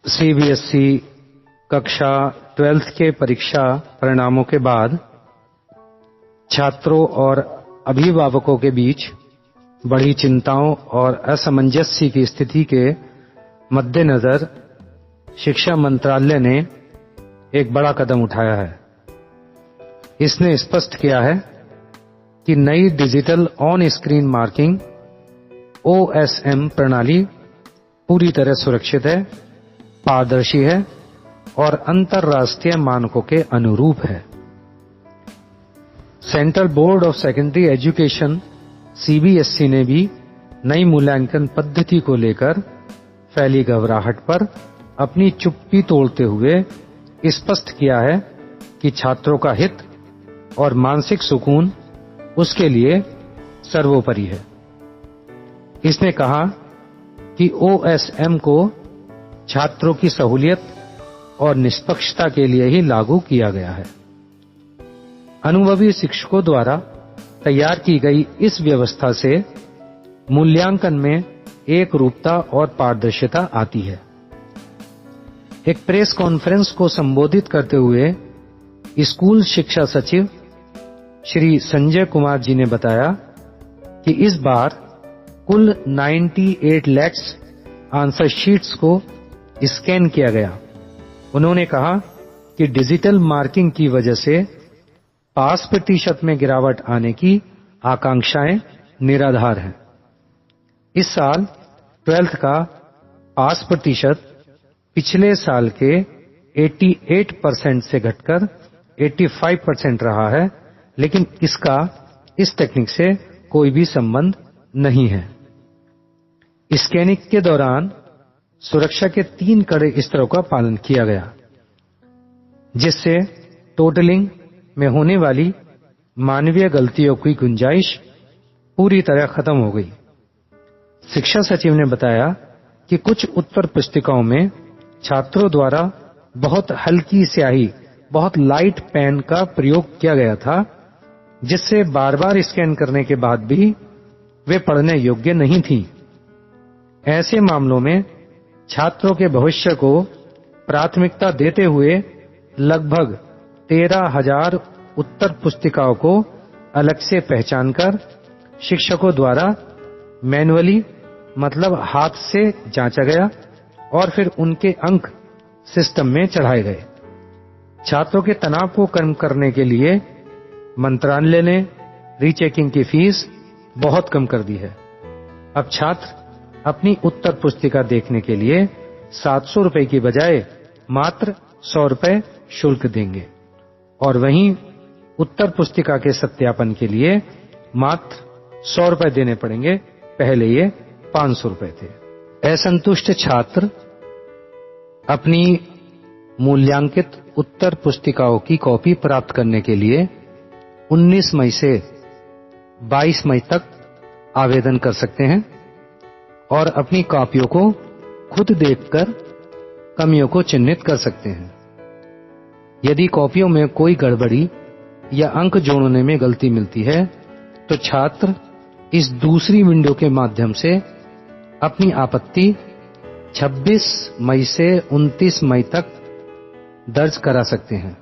CBSE कक्षा 12th के परीक्षा परिणामों के बाद छात्रों और अभिभावकों के बीच बढ़ी चिंताओं और असमंजस्य की स्थिति के मद्देनजर शिक्षा मंत्रालय ने एक बड़ा कदम उठाया है। इसने स्पष्ट किया है कि नई digital on screen marking OSM प्रणाली पूरी तरह सुरक्षित है, पारदर्शी है और अंतर्राष्ट्रीय मानकों के अनुरूप है। Central board of secondary education CBSE ने भी नई मूल्यांकन पद्धति को लेकर फैली घबराहट पर अपनी चुप्पी तोड़ते हुए स्पष्ट किया है कि छात्रों का हित और मानसिक सुकून उसके लिए सर्वोपरि है। इसने कहा कि OSM को छात्रों की सहूलियत और निष्पक्षता के लिए ही लागू किया गया है। अनुभवी शिक्षकों द्वारा तैयार की गई इस व्यवस्था से मूल्यांकन में एकरूपता और पारदर्शिता आती है। एक प्रेस कॉन्फ्रेंस को संबोधित करते हुए स्कूल शिक्षा सचिव श्री संजय कुमार जी ने बताया कि इस बार कुल 98 लाख आंसर शीट्स को स्कैन किया गया। उन्होंने कहा कि डिजिटल मार्किंग की वजह से पास प्रतिशत में गिरावट आने की आकांक्षाएं निराधार हैं। इस साल 12th का पास प्रतिशत पिछले साल के 88% से घटकर 85% रहा है, लेकिन इसका इस टेक्निक से कोई भी संबंध नहीं है। स्कैनिंग के दौरान सुरक्षा के 3 कड़े स्तरों का पालन किया गया, जिससे टोटलिंग में होने वाली मानवीय गलतियों की गुंजाइश पूरी तरह खत्म हो गई। शिक्षा सचिव ने बताया कि कुछ उत्तर पुस्तिकाओं में छात्रों द्वारा बहुत हल्की स्याही, बहुत लाइट पेन का प्रयोग किया गया था, जिससे बार-बार स्कैन करने के बाद भी वे पढ़ने योग्य नहीं थीं। ऐसे मामलों में छात्रों के भविष्य को प्राथमिकता देते हुए लगभग 13,000 उत्तर पुस्तिकाओं को अलग से पहचानकर शिक्षकों द्वारा मैन्युअली मतलब हाथ से जांचा गया और फिर उनके अंक सिस्टम में चढ़ाए गए। छात्रों के तनाव को कम करने के लिए मंत्रालय ने रीचेकिंग की फीस बहुत कम कर दी है। अब छात्र अपनी उत्तर पुस्तिका देखने के लिए 700 रुपए की बजाय मात्र 100 रुपए शुल्क देंगे और वहीं उत्तर पुस्तिका के सत्यापन के लिए मात्र 100 रुपए देने पड़ेंगे, पहले ये 500 रुपए थे। असंतुष्ट छात्र अपनी मूल्यांकित उत्तर पुस्तिकाओं की कॉपी प्राप्त करने के लिए 19 मई से 22 मई तक आवेदन कर सकते हैं और अपनी कॉपियों को खुद देखकर कमियों को चिन्हित कर सकते हैं। यदि कॉपियों में कोई गड़बड़ी या अंक जोड़ने में गलती मिलती है तो छात्र इस दूसरी विंडो के माध्यम से अपनी आपत्ति 26 मई से 29 मई तक दर्ज करा सकते हैं।